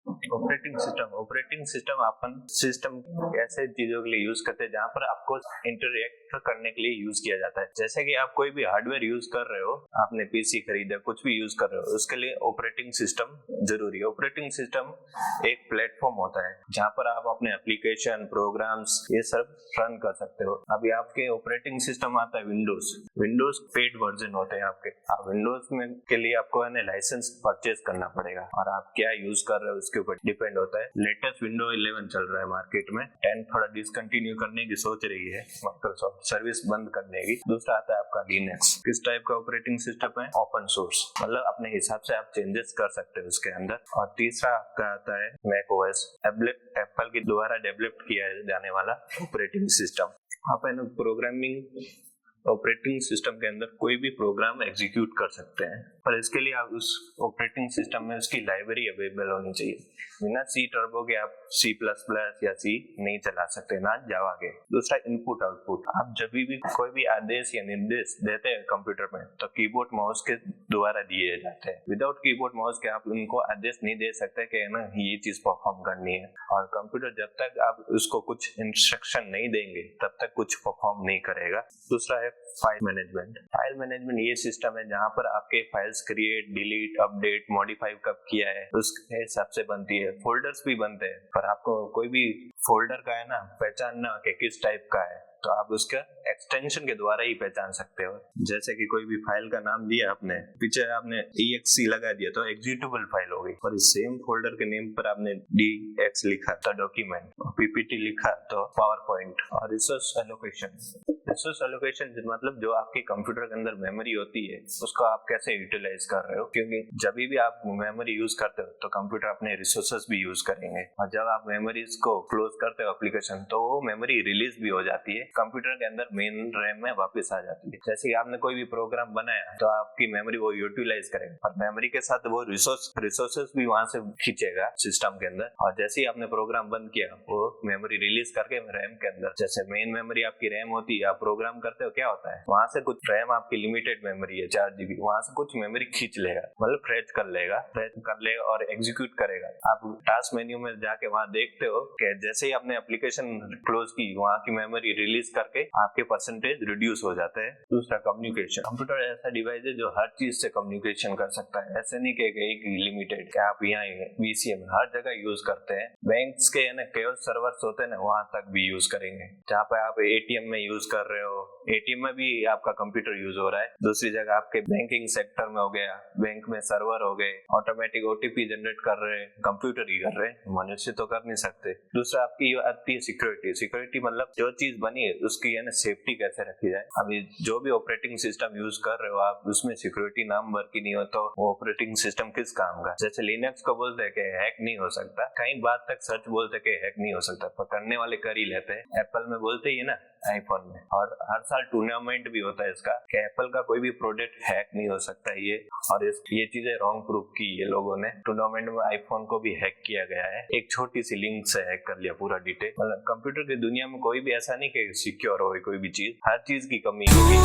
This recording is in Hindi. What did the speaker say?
ऑपरेटिंग सिस्टम अपन सिस्टम ऐसे चीजों के लिए यूज करते हैं जहाँ पर आपको इंटरेक्ट करने के लिए यूज किया जाता है। जैसे कि आप कोई भी हार्डवेयर यूज कर रहे हो, आपने पीसी खरीदा, कुछ भी यूज कर रहे हो, उसके लिए ऑपरेटिंग सिस्टम जरूरी है। ऑपरेटिंग सिस्टम एक प्लेटफॉर्म होता है जहाँ पर आप अपने एप्लीकेशन, प्रोग्राम्स ये सब रन कर सकते हो। अभी आपके ऑपरेटिंग सिस्टम आता है विंडोज पेड वर्जन होते हैं आपके। आप विंडोज में के लिए आपको लाइसेंस परचेज करना पड़ेगा और आप क्या यूज कर रहे हो उसके ऊपर डिपेंड होता है। लेटेस्ट विंडो 11 चल रहा है मार्केट में, 10 थोड़ा डिसकंटिन्यू करने की सोच रही है माइक्रोसॉफ्ट, सर्विस बंद करने की। दूसरा आता है आपका लिनक्स। किस टाइप का ऑपरेटिंग सिस्टम है? ओपन सोर्स, मतलब अपने हिसाब से आप चेंजेस कर सकते हो उसके अंदर। और तीसरा आपका आता है मैक ओएस, एप्पल के द्वारा डेवलप किया जाने वाला ऑपरेटिंग सिस्टम। आप प्रोग्रामिंग ऑपरेटिंग सिस्टम के अंदर कोई भी प्रोग्राम एग्जीक्यूट कर सकते हैं, पर इसके लिए आप उस ऑपरेटिंग सिस्टम में उसकी लाइब्रेरी अवेलेबल होनी चाहिए। बिना सी टर्बो के आप C++ या C नहीं चला सकते, ना जावा के। दूसरा इनपुट आउटपुट, आप जब भी कोई भी आदेश या निर्देश देते हैं कंप्यूटर में तो कीबोर्ड माउस के द्वारा दिए जाते हैं। विदाउट कीबोर्ड माउस के आप उनको आदेश नहीं दे सकते कि ना ये चीज परफॉर्म करनी है। और कंप्यूटर जब तक आप उसको कुछ इंस्ट्रक्शन नहीं देंगे तब तक कुछ परफॉर्म नहीं करेगा। दूसरा है फाइल मैनेजमेंट ये सिस्टम है जहाँ पर आपके files create, delete, update, modify कब किया है उसके हिसाब से बनती है। फोल्डर्स भी बनते हैं, पर आपको कोई भी फोल्डर का है ना पहचानना कि किस टाइप का है तो आप उसका एक्सटेंशन के द्वारा ही पहचान सकते हो। जैसे कि कोई भी फाइल का नाम दिया आपने, पीछे आपने exe लगा दिया तो एग्जीक्यूटेबल फाइल हो गई, और इस सेम फोल्डर के नेम पर आपने dx लिखा तो डॉक्यूमेंट, ppt लिखा तो पावर पॉइंट। और रिसोर्स एलोकेशन मतलब जो आपके कंप्यूटर के अंदर मेमोरी होती है उसको आप कैसे यूटिलाइज कर रहे हो, क्योंकि जब भी आप मेमोरी यूज करते हो तो कंप्यूटर अपने रिसोर्सेस भी यूज करेंगे, और जब आप मेमोरीज को क्लोज करते हो एप्लीकेशन तो वो मेमोरी रिलीज भी हो जाती है, कंप्यूटर के अंदर मेन रैम में वापस आ जाती है। जैसे कि आपने कोई भी प्रोग्राम बनाया तो आपकी मेमोरी वो यूटिलाइज करेगा, और मेमोरी के साथ वो रिसोर्सेस भी वहां से खींचेगा सिस्टम के अंदर। और जैसे ही आपने प्रोग्राम बंद किया वो मेमोरी रिलीज करके रैम के अंदर, जैसे मेन मेमोरी आपकी रैम होती है, आप प्रोग्राम करते हो क्या होता है वहां से कुछ रैम आपकी लिमिटेड मेमोरी है 4 GB, वहां से कुछ मेमोरी खींच लेगा, मतलब फ्रेज कर लेगा और एग्जीक्यूट करेगा। आप टास्क मेन्यू में जाके वहां देखते हो कि जैसे ही आपने एप्लीकेशन क्लोज की वहां की मेमोरी रिलीज करके आपके परसेंटेज रिड्यूस हो जाते हैं। दूसरा कम्युनिकेशन, कंप्यूटर ऐसा डिवाइस है जो हर चीज से कम्युनिकेशन कर सकता है, ऐसे नहीं कि एक लिमिटेड कि आप यहाँ VCM हर जगह यूज करते हैं। बैंक्स के केओस सर्वर्स होते हैं ना वहां तक भी यूज करेंगे, जहाँ पे आप ATM में यूज कर रहे हो, ATM में भी आपका कंप्यूटर यूज हो रहा है। दूसरी जगह आपके बैंकिंग सेक्टर में हो गया, बैंक में सर्वर हो गए, ऑटोमेटिक OTP जनरेट कर रहे हैं, कंप्यूटर ही कर रहे हैं, मनुष्य तो कर नहीं सकते। दूसरा आपकी आती है सिक्योरिटी मतलब जो चीज बनी है उसकी सेफ्टी कैसे रखी जाए। अभी जो भी ऑपरेटिंग सिस्टम यूज कर रहे हो आप उसमें सिक्योरिटी नंबर की नहीं हो तो वो ऑपरेटिंग सिस्टम किस काम का। जैसे लिनक्स को बोलते हैं कि हैक नहीं हो सकता, कई बात तक सच बोलते कि हैक नहीं हो सकता, पर करने वाले कर ही लेते हैं। एप्पल में बोलते ही है ना आईफोन में, और हर साल टूर्नामेंट भी होता है इसका कि एप्पल का कोई भी प्रोडक्ट हैक नहीं हो सकता ये। और ये चीजें रॉन्ग प्रूफ की ये लोगों ने, टूर्नामेंट में आईफोन को भी हैक किया गया है, एक छोटी सी लिंक से हैक कर लिया पूरा डिटेल। मतलब कंप्यूटर की दुनिया में कोई भी ऐसा नहीं कि सिक्योर हो कोई भी चीज, हर चीज की कमी होगी।